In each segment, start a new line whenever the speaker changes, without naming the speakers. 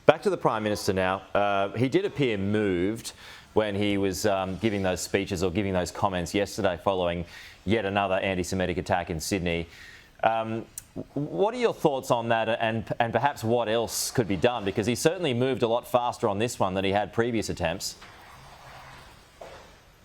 Back to the Prime Minister now. He did appear moved when he was giving those speeches or giving those comments yesterday following yet another anti-Semitic attack in Sydney. What are your thoughts on that and perhaps what else could be done? Because he certainly moved a lot faster on this one than he had previous attempts.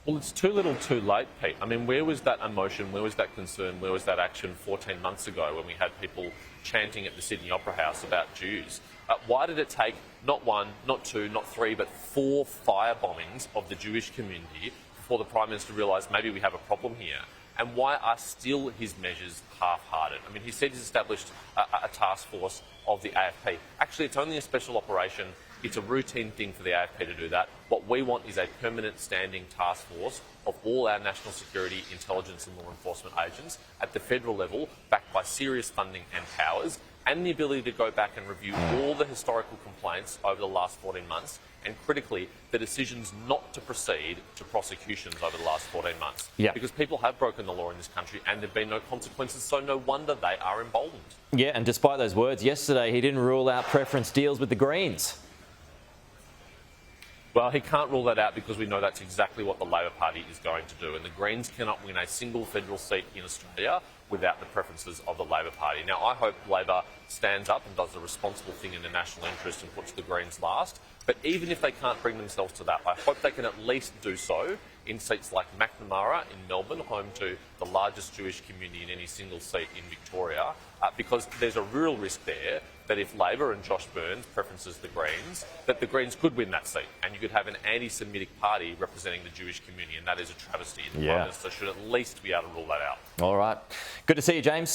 Well, it's too little too late, Pete. I mean, where was that emotion, where was that concern, where was that action 14 months ago when we had people chanting at the Sydney Opera House about Jews? Why did it take not one, not two, not three, but 4 fire bombings of the Jewish community before the Prime Minister realised maybe we have a problem here? And why are still his measures half-hearted? I mean, he said he's established a task force of the AFP. Actually, it's only a special operation. It's a routine thing for the AFP to do that. What we want is a permanent standing task force of all our national security, intelligence and law enforcement agents at the federal level, backed by serious funding and powers, and the ability to go back and review all the historical complaints over the last 14 months, and critically, the decisions not to proceed to prosecutions over the last 14 months.
Yeah.
Because people have broken the law in this country and there have been no consequences, so no wonder they are emboldened.
Yeah, and despite those words, yesterday he didn't rule out preference deals with the Greens.
Well, he can't rule that out because we know that's exactly what the Labor Party is going to do. And the Greens cannot win a single federal seat in Australia without the preferences of the Labor Party. Now, I hope Labor stands up and does the responsible thing in the national interest and puts the Greens last. But even if they can't bring themselves to that, I hope they can at least do so in seats like Macnamara in Melbourne, home to the largest Jewish community in any single seat in Victoria, because there's a real risk there that if Labor and Josh Burns preferences the Greens, that the Greens could win that seat and you could have an anti-Semitic party representing the Jewish community, and that is a travesty. The Prime Minister should at least be able to rule that out.
All right. Good to see you, James.